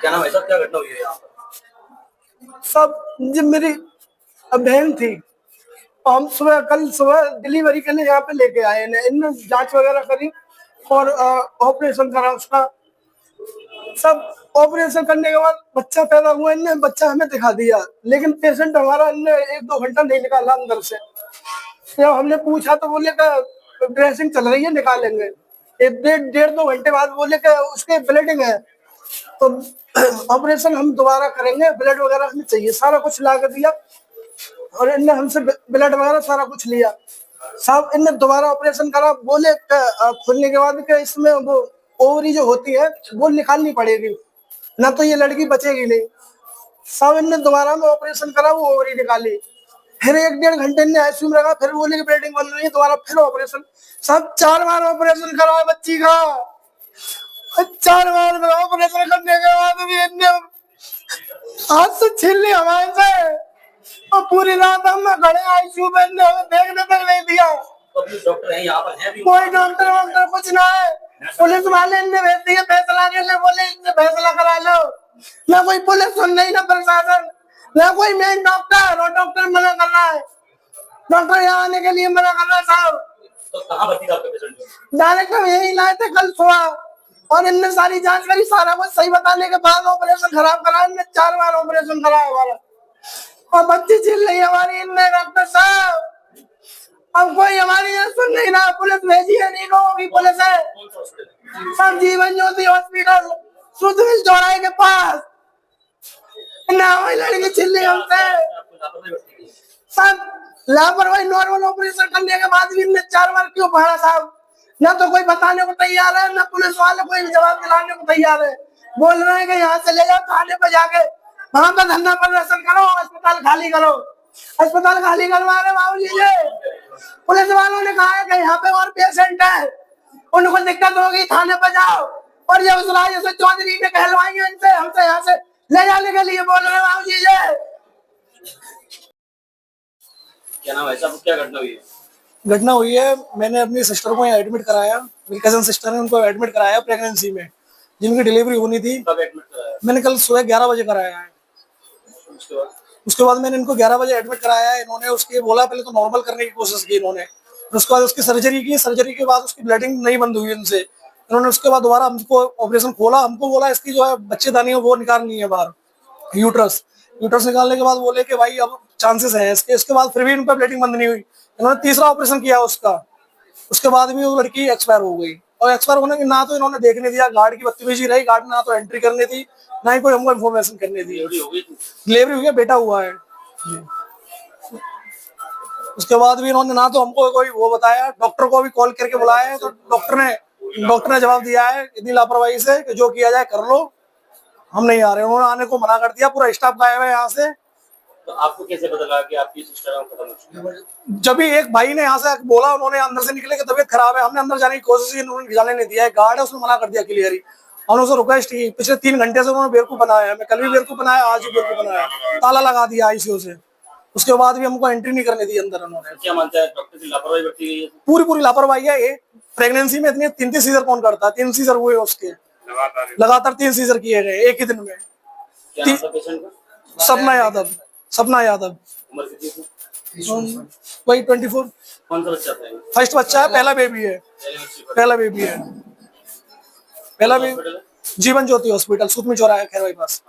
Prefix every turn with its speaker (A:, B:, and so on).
A: क्या नाम है सर, क्या घटना हुई है यहाँ पर?
B: सब जब मेरी बहन थी, हम कल सुबह डिलीवरी के लिए यहाँ पे लेके आए इन्हें जांच वगैरह करी और ऑपरेशन करा उसका। सब ऑपरेशन करने के बाद बच्चा पैदा हुआ, इनने बच्चा हमें दिखा दिया, लेकिन पेशेंट हमारा इनने 1-2 घंटा नहीं निकाला अंदर से। जब हमने पूछा तो बोले कि ड्रेसिंग चल रही है, निकालेंगे। एक 1.5-2 घंटे बाद बोले कि उसके ब्लीडिंग है, तो ऑपरेशन हम दोबारा करेंगे, ब्लड वगैरह हमें चाहिए, सारा कुछ ला कर दिया और इनने हमसे ब्लड वगैरह सारा कुछ लिया। साहब इनने दोबारा ऑपरेशन करा, बोले खुलने के बाद कि इसमें वो ओवरी जो होती है वो निकालनी पड़ेगी, ना तो ये लड़की बचेगी नहीं। साहब इनने दोबारा में ऑपरेशन करा, वो ओवरी निकाली। फिर 1-1.5 घंटे ने आईसीयू में रखा, फिर बोले कि ब्लीडिंग बन रही है, दोबारा फिर ऑपरेशन। साहब 4 बार ऑपरेशन करा है बच्ची का, 4 बार ऑपरेशन करने के बाद भी इनने हाथ से छीन लिया हमारे से, और पूरी रात हम खड़े आईसीयू में, देखने तक नहीं दिया।
A: डॉक्टर है यहाँ पर, है भी
B: कोई डॉक्टर वॉक्टर कुछ ना है। पुलिस वाले ने भेज दिए फैसला के लिए, बोले इनसे फैसला करा लो। ना कोई पुलिस सुन नहीं, ना प्रशासन, ना कोई मेन डॉक्टर, और डॉक्टर मना कर रहा है, डॉक्टर यहाँ आने के लिए मना कर रहा है। साहब
A: तो कहाँ भर्ती था आपका पेशेंट?
B: डायरेक्ट हम यही लाए थे कल सुबह, और इनने सारी जांच करी, सारा कुछ सही बताने के बाद ऑपरेशन खराब करा। इनने 4 बार ऑपरेशन करा हमारा, और बच्ची छिल रही हमारी। इनने डॉक्टर साहब अब कोई हमारी ये सुन नहीं रहा, पुलिस भेजी है, नहीं लोगों की पुलिस है। सब जीवन ज्योति हॉस्पिटल सुधविल चौराहे के पास ना, वही लड़की छिल रही हमसे। सब लापरवाही, नॉर्मल ऑपरेशन करने के बाद भी इनने 4 बार क्यों पढ़ा साहब? ना तो कोई बताने को तैयार है, ना पुलिस वाले कोई जवाब दिलाने को तैयार है। बोल रहे हैं कि यहाँ से ले जाओ थाने पे, जाके वहां पर धरना प्रदर्शन करो, अस्पताल खाली करो। अस्पताल खाली करवा रहे बाबूजी जी। पुलिस वालों ने कहा है कि यहाँ पे और पेशेंट है, उनको दिक्कत होगी, थाने पे जाओ। और ये उस राज से चौधरी ने कहलवाएंगे इनसे, हमसे यहाँ से ले जाने के लिए बोल रहे हैं बाबूजी जी।
A: क्या नाम है साहब, क्या घटना हुई है?
B: घटना हुई है, मैंने अपनी सिस्टर को यहाँ एडमिट कराया, मेरी कजन सिस्टर है, उनको एडमिट कराया प्रेगनेंसी में, जिनकी डिलीवरी होनी थी।
A: कब एडमिट कराया?
B: मैंने कल सुबह 11 बजे कराया है। उसके बाद मैंने इनको 11 बजे एडमिट कराया है। इन्होंने उसके बोला, पहले तो नॉर्मल करने की कोशिश की इन्होंने, उसके बाद उसकी सर्जरी की। सर्जरी के बाद उसकी ब्लीडिंग नहीं बंद हुई उनसे। इन्होंने उसके बाद दोबारा हमको ऑपरेशन खोला, हमको बोला इसकी जो है बच्चेदानी है वो निकालनी है बाहर, यूट्रस। यूट्रस निकालने के बाद बोले कि भाई अब चांसेस है इसके। इसके बाद फिर भी इन पर ब्लीडिंग बंद नहीं हुई। इन्होंने तीसरा ऑपरेशन किया उसका, उसके बाद भी वो लड़की एक्सपायर हो गई। और एक्सपायर होने के ना तो इन्होंने देखने दिया, गार्ड की बदतमीजी रही, गार्ड ने ना तो एंट्री करने दी, ना ही कोई हमको इन्फॉर्मेशन करने दी। डिलीवरी हुई है, बेटा हुआ है। उसके बाद भी इन्होंने ना तो हमको कोई वो बताया, डॉक्टर को भी कॉल करके बुलाया है, तो डॉक्टर ने जवाब दिया है इतनी लापरवाही से कि जो किया जाए कर लो, हम नहीं आ रहे। उन्होंने आने को मना कर दिया, पूरा स्टाफ गायब है यहाँ से।
A: तो आपको कैसे पता लगा कि आपकी सिस्टर खत्म हो चुकी है?
B: जब भी एक भाई ने यहाँ से बोला, उन्होंने अंदर से निकले कि तबीयत खराब है, हमने अंदर जाने की कोशिश की, उन्होंने जाने नहीं दिया है। गार्ड है उसने मना कर दिया क्लियर ही। हमने उसे रिक्वेस्ट की, पिछले 3 घंटे से उन्होंने बेवकूफ बनाया है। मैं कल भी बेवकूफ बनाया, आज भी बेवकूफ बनाया, ताला लगा दिया आईसीयू से। उसके बाद भी हमको एंट्री नहीं करने दी अंदर। उन्होंने
A: क्या मानता है, डॉक्टर की लापरवाही बरती गई है?
B: पूरी लापरवाही है। एक प्रेगनेंसी में इतने 3 सीजर कौन करता है? 3 सीजर हुए उसके, लगातार 3 सीजर किए गए एक ही दिन में।
A: क्या नाम था पेशेंट का?
B: सपना यादव, सपना यादव।
A: उम्र कितनी थी?
B: वही 24।
A: कौन सा बच्चा था?
B: फर्स्ट बच्चा है, पहला बेबी है, पहला बेबी है, पहला भी। जीवन ज्योति हॉस्पिटल, सुखमी चौराहा, खैरवाई पास।